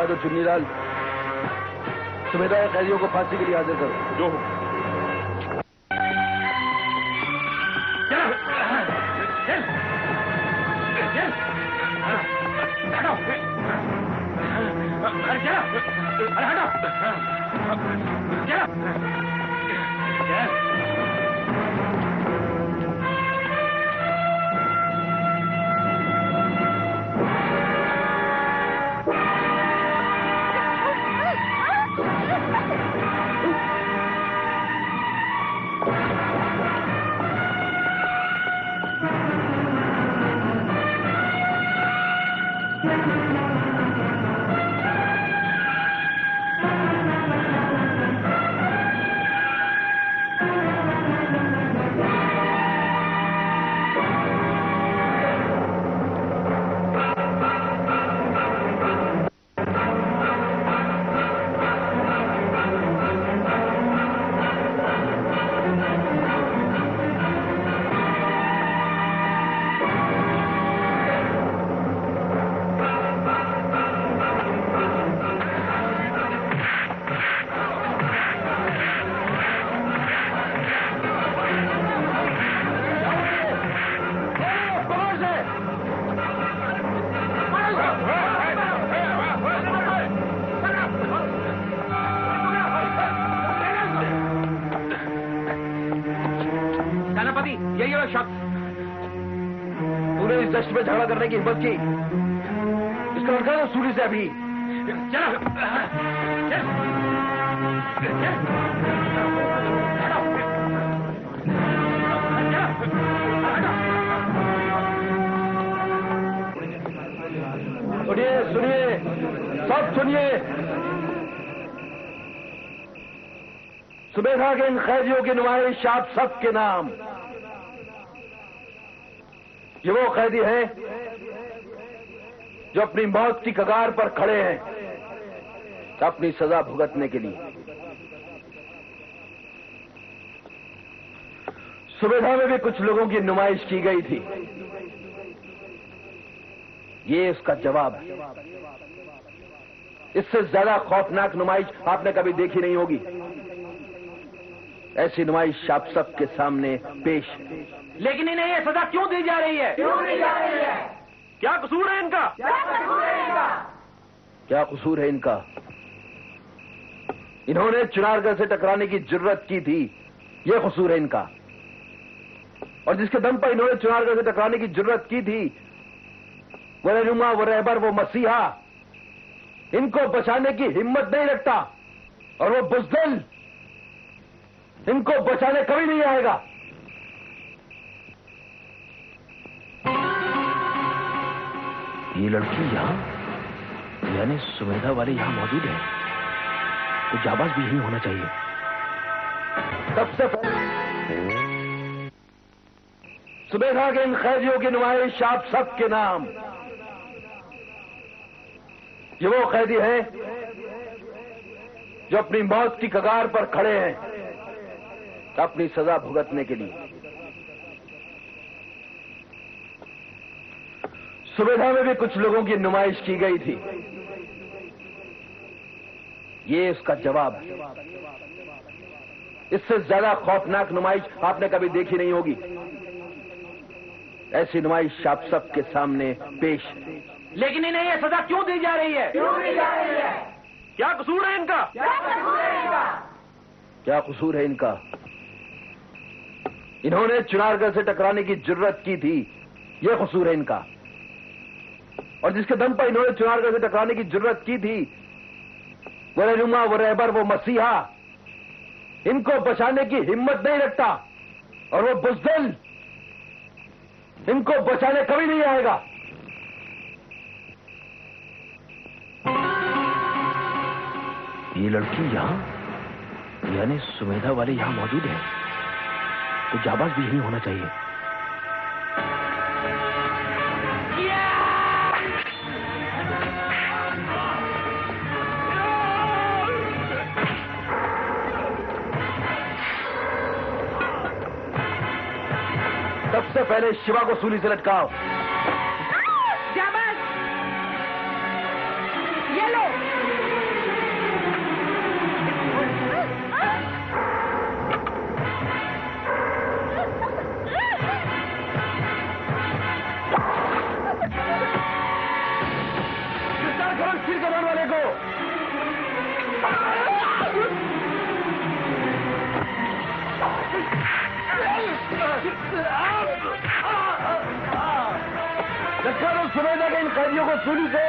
तो चुन्नीलाल, सुबेदार कैदियों को फांसी के लिए हाजिर करो। जो में झगड़ा करने की हिम्मत की, इसका लड़का तो सूली से अभी सुनिए सुनिए सब सुनिए। सुबेदा के इन कैदियों की नुमाइश आप सबके नाम। ये वो कैदी हैं जो अपनी मौत की कगार पर खड़े हैं अपनी सजा भुगतने के लिए। सुबेदा में भी कुछ लोगों की नुमाइश की गई थी, ये इसका जवाब है। इससे ज्यादा खौफनाक नुमाइश आपने कभी देखी नहीं होगी। ऐसी नुमाइश आप सबके सामने पेश है। लेकिन इन्हें ये सजा क्यों दी जा रही है? क्यों दी जा रही है? क्या कसूर है इनका? क्या कसूर है इनका? क्या कसूर है इनका? इन्होंने चुनारगढ़ से टकराने की जुर्रत की थी, ये कसूर है इनका। और जिसके दम पर इन्होंने चुनारगढ़ से टकराने की जुर्रत की थी, वो रहनुमा, वो रहबर, वो मसीहा इनको बचाने की हिम्मत नहीं रखता, और वो बुज़दिल इनको बचाने कभी नहीं आएगा। ये लड़की यहां, यानी सुबेदा वाले यहां मौजूद है, तो जाबाज भी यही होना चाहिए। सबसे पहले सुबेदा के इन कैदियों की नुमाइश आप सबके नाम। ये वो कैदी हैं जो अपनी मौत की कगार पर खड़े हैं अपनी सजा भुगतने के लिए। सुबेदा में भी कुछ लोगों की नुमाइश की गई थी, ये इसका जवाब है। इससे ज्यादा खौफनाक नुमाइश आपने कभी देखी नहीं होगी। ऐसी नुमाइश आप सबके सामने पेश है। लेकिन इन्हें ये सजा क्यों दी जा रही है? क्यों दी जा रही है? क्या कसूर है इनका? क्या कसूर है इनका? क्या कसूर है इनका? इन्होंने चुनारगढ़ से टकराने की जुर्रत की थी, ये कसूर है इनका। और जिसके दम पर इन्होंने चुनारगढ़ से टकराने की जुर्रत की थी, वो रहनुमा, वो रहबर, वो मसीहा इनको बचाने की हिम्मत नहीं रखता, और वो बुज़दिल इनको बचाने कभी नहीं आएगा। ये लड़की यहाँ, यानी सुमेधा वाले यहाँ मौजूद है, तो जाबाज भी यहीं होना चाहिए। सबसे पहले शिवा को सूली से लटकाओ। जाबाज, ये लो। गिरफ्तार करो सिर कमान वाले को। लटका दो सुमेधा के इन कैदियों को सूली से।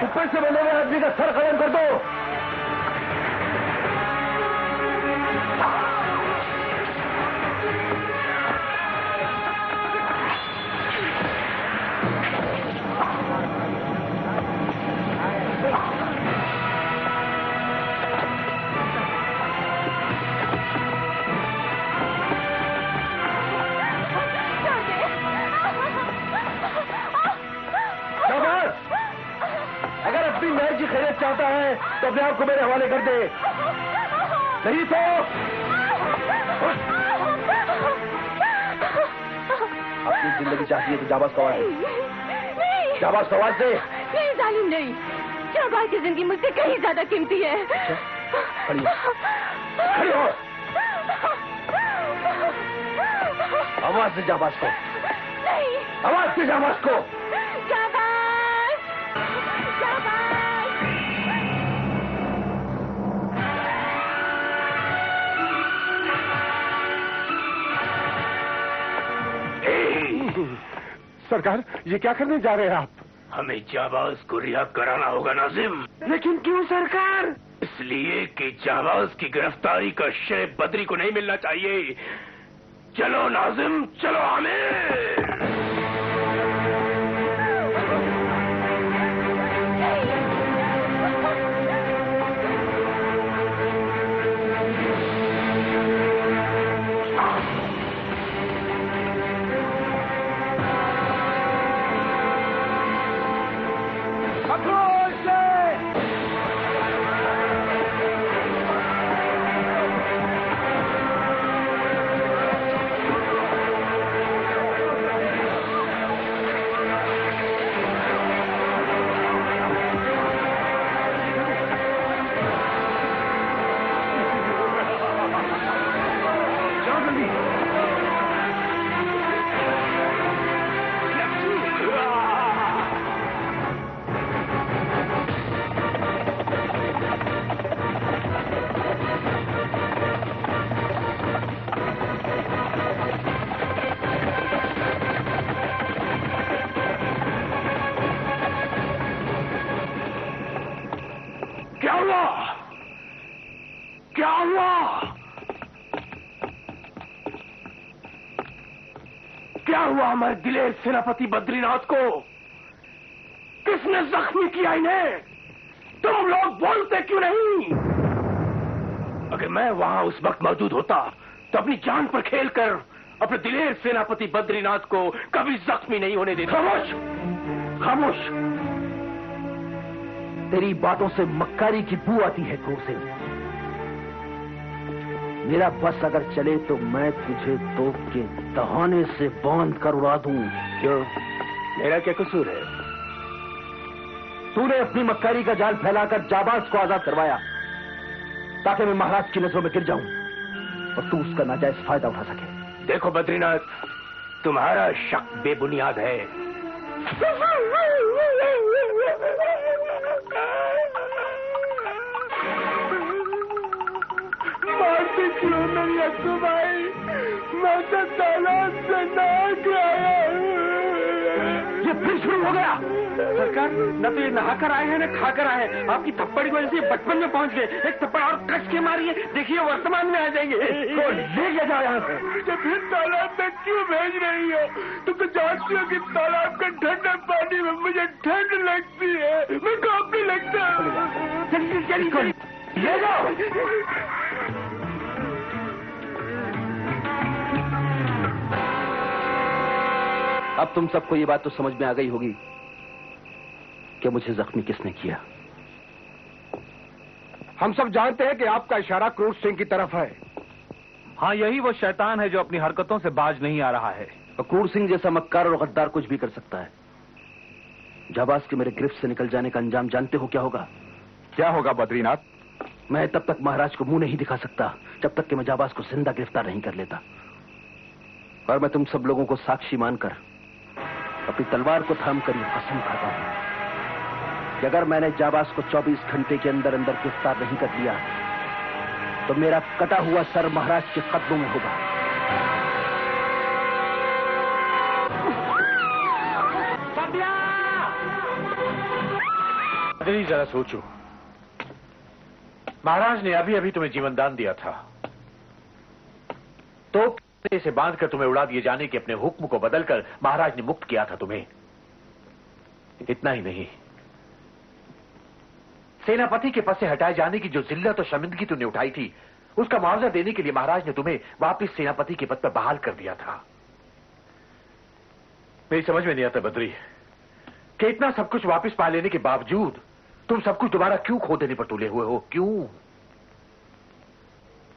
ऊपर से बने हुए आदमी का सर खत्म कर दो। अगर अपनी महल की खैरियत चाहता है तो अपने आप को मेरे हवाले कर दे, नहीं तो अपनी जिंदगी चाहती है तो जाबाज को आवाज दे। जाबाज को आवाज दे। नहीं जालिम नहीं, जाबाज की जिंदगी मुझसे कहीं ज्यादा कीमती है। खड़ी हो, खड़ी हो। आवाज दे जाबाज को। नहीं, आवाज दे जाबाज को। जाबाज, जाबाज। सरकार, ये क्या करने जा रहे हैं आप? हमें जाबाज को रिहा कराना होगा नाजिम। लेकिन क्यों सरकार? इसलिए कि जाबाज की गिरफ्तारी का श्रेय बद्री को नहीं मिलना चाहिए। चलो नाजिम, चलो आमिर। क्या हुआ? क्या हुआ? क्या हुआ हमारे दिलेर सेनापति बद्रीनाथ को? किसने जख्मी किया इन्हें? तुम लोग बोलते क्यों नहीं? अगर मैं वहां उस वक्त मौजूद होता तो अपनी जान पर खेलकर अपने दिलेर सेनापति बद्रीनाथ को कभी जख्मी नहीं होने देता। खामोश, खामोश। तेरी बातों से मक्कारी की बू आती है क्रोध से। मेरा बस अगर चले तो मैं तुझे तोप के दहाने से बांध कर उड़ा दूं। क्यों? मेरा क्या कसूर है? तूने अपनी मक्कारी का जाल फैलाकर जाबाज को आजाद करवाया ताकि मैं महाराज की नजरों में गिर जाऊं और तू उसका नाजायज फायदा उठा सके। देखो बद्रीनाथ, तुम्हारा शक बेबुनियाद है। सकूं भाई, मैं तो तालाब से नहा के आया हूँ। ये फिर शुरू हो गया। सरकार, न तो ये नहाकर आए हैं न खाकर आए हैं। आपकी थप्पड़ की वजह से बचपन में पहुंच गए। एक थप्पड़ और कस के मारिए, देखिए वर्तमान में आ जाएंगे। ले जाओ यहाँ से। मुझे फिर तालाब में क्यों भेज रही हो? तुम तो जानती हो कि तालाब के ठंडे पानी में मुझे ठंड लगती है, मैं काफी लगता है। चलिए ले जाओ। अब तुम सबको ये बात तो समझ में आ गई होगी कि मुझे जख्मी किसने किया। हम सब जानते हैं कि आपका इशारा क्रूर सिंह की तरफ है। हाँ, यही वो शैतान है जो अपनी हरकतों से बाज नहीं आ रहा है। और क्रूर सिंह जैसा मक्कार और गद्दार कुछ भी कर सकता है। जाबाज के मेरे गिरफ्त से निकल जाने का अंजाम जानते हो क्या होगा? क्या होगा बद्रीनाथ? मैं तब तक महाराज को मुंह नहीं दिखा सकता जब तक कि मैं जाबाज को जिंदा गिरफ्तार नहीं कर लेता। और मैं तुम सब लोगों को साक्षी मानकर अपनी तलवार को थाम कर ये कसम खाता हूं कि अगर मैंने जाबाज को 24 घंटे के अंदर अंदर गिरफ्तार नहीं कर लिया तो मेरा कटा हुआ सर महाराज के कदमों में होगा। बद्री, जरा सोचो। महाराज ने अभी अभी तुम्हें जीवन दान दिया था, तो से बांधकर तुम्हें उड़ा दिए जाने के अपने हुक्म को बदलकर महाराज ने मुक्त किया था तुम्हें। इतना ही नहीं, सेनापति के पद से हटाए जाने की जो जिल्लत और शर्मिंदगी तुमने उठाई थी, उसका मुआवजा देने के लिए महाराज ने तुम्हें वापस सेनापति के पद पर बहाल कर दिया था। मेरी समझ में नहीं आता बद्री कि इतना सब कुछ वापस पा लेने के बावजूद तुम सब कुछ दोबारा क्यों खो देने पर तुले हुए हो? क्यों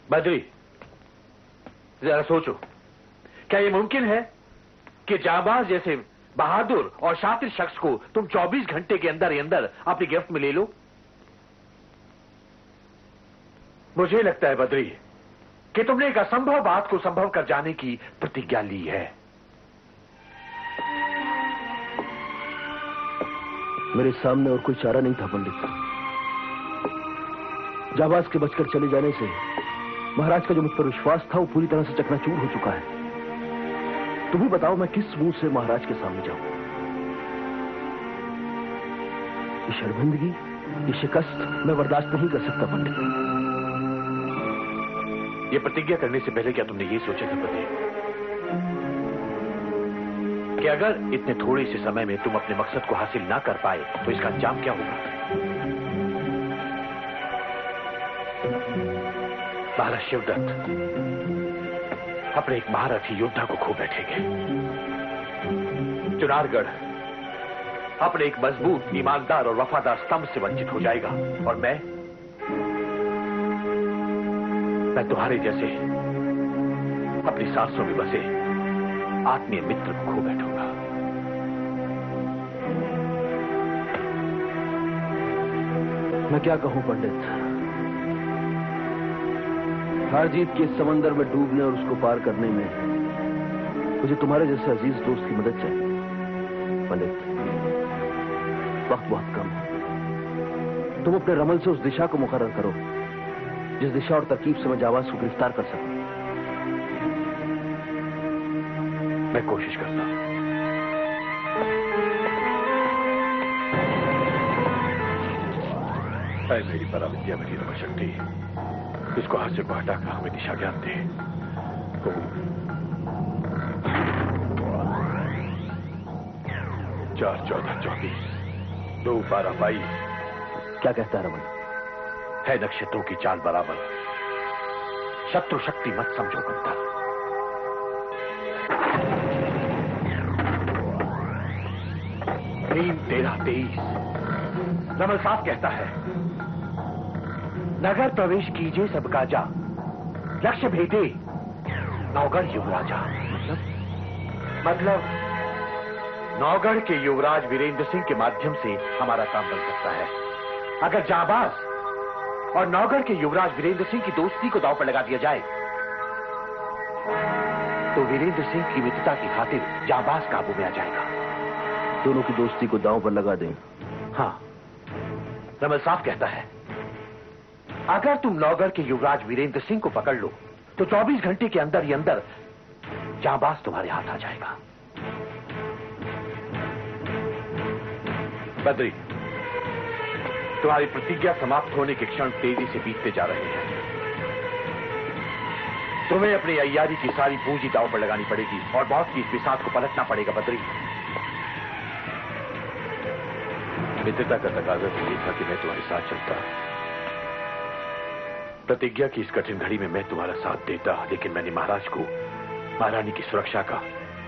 बद्री, जरा सोचो, क्या यह मुमकिन है कि जाबाज जैसे बहादुर और शातिर शख्स को तुम 24 घंटे के अंदर ही अंदर अपनी गिरफ्त में ले लो? मुझे लगता है बद्री कि तुमने एक असंभव बात को संभव कर जाने की प्रतिज्ञा ली है। मेरे सामने और कोई चारा नहीं था पंडित। जाबाज के बचकर चले जाने से महाराज का जो मुझ पर विश्वास था वो पूरी तरह से चकनाचूर हो चुका है। तुम ही बताओ मैं किस मुंह से महाराज के सामने जाऊं? ये शर्मिंदगी, ये शिकस्त मैं बर्दाश्त नहीं कर सकता पंडित। ये प्रतिज्ञा करने से पहले क्या तुमने ये सोचा था पति कि अगर इतने थोड़े से समय में तुम अपने मकसद को हासिल ना कर पाए तो इसका अंजाम क्या होगा? महाराज शिवदत्त अपने एक महारथी योद्धा को खो बैठेंगे। चुनारगढ़ अपने एक मजबूत, ईमानदार और वफादार स्तंभ से वंचित हो जाएगा, और मैं तुम्हारे जैसे अपनी सांसों में बसे आत्मीय मित्र को खो बैठूंगा। मैं क्या कहूं पंडित, हार जीत के इस समंदर में डूबने और उसको पार करने में मुझे तुम्हारे जैसे अजीज दोस्त की मदद चाहिए पंडित। वक्त बहुत कम है। तुम अपने रमल से उस दिशा को मुकर्रर करो जिस दिशा और तरकीब से मैं जाबाज को गिरफ्तार कर सकूं। मैं कोशिश करता हूं। ऐ मेरी पराविद्या मेरी शक्ति, इसको हाथ से हटाकर हमें दिशा ज्ञान दे। 4, 14, 24, 2, 12, 22। क्या कहता है रमन? है नक्षत्रों की चाल बराबर, शत्रु शक्ति मत समझो गद्दार। 3, 13, 23। रमल साफ कहता है, नगर प्रवेश कीजिए सबका जा, लक्ष्य भेदे नौगढ़ युवराजा। मतलब नौगढ़ के युवराज वीरेंद्र सिंह के माध्यम से हमारा काम बन सकता है। अगर जाबाज और नौगढ़ के युवराज वीरेंद्र सिंह की दोस्ती को दांव पर लगा दिया जाए तो वीरेंद्र सिंह की मित्रता की खातिर जाबाज काबू में आ जाएगा। दोनों की दोस्ती को दांव पर लगा दें। हाँ, रमल साफ कहता है, अगर तुम नौगढ़ के युवराज वीरेंद्र सिंह को पकड़ लो तो 24 घंटे के अंदर ही अंदर जाबाज तुम्हारे हाथ आ जाएगा। बद्री, तुम्हारी प्रतिज्ञा समाप्त होने के क्षण तेजी से बीतते जा रहे हैं। तुम्हें अपनी अय्यारी की सारी पूंजी दांव पर लगानी पड़ेगी और बहुत की इस बिसात को पलटना पड़ेगा। बद्री, मित्रता का तकाजा तो ये था कि मैं तुम्हारे साथ चलता। प्रतिज्ञा की इस कठिन घड़ी में मैं तुम्हारा साथ देता, लेकिन मैंने महाराज को महारानी की सुरक्षा का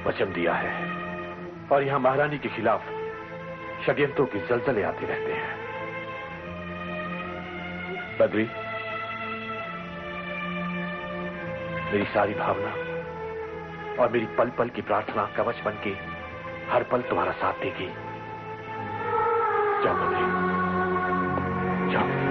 वचन दिया है और यहां महारानी के खिलाफ षड्यंत्रों के जलजले आते रहते हैं। बद्री, मेरी सारी भावना और मेरी पल पल की प्रार्थना कवच बन के हर पल तुम्हारा साथ देगी। जाओ बद्री, जाओ।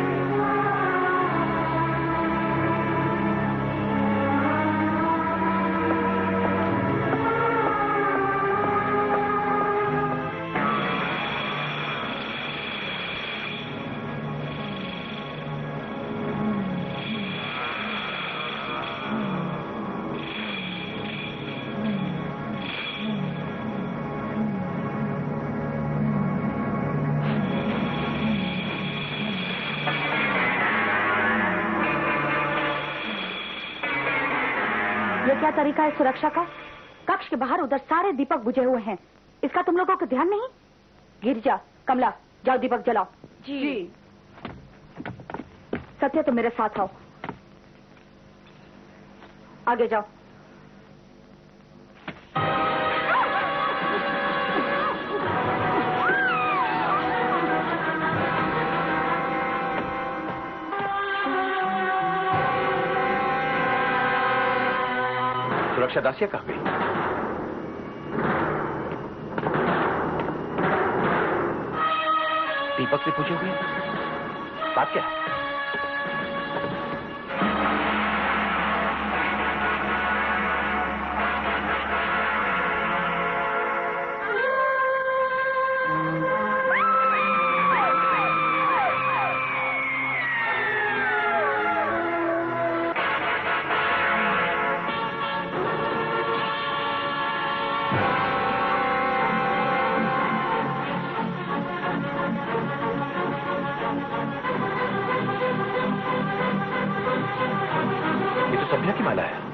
ये क्या तरीका है सुरक्षा का? कक्ष के बाहर उधर सारे दीपक बुझे हुए हैं, इसका तुम लोगों को ध्यान नहीं? गिरिजा, कमला, जाओ दीपक जलाओ। जी। सत्य, तुम मेरे साथ आओ, आगे जाओ। सुरक्षा दासिया कहां गई? दीपक से पूछे हुए बात क्या है? संध्या की माला है।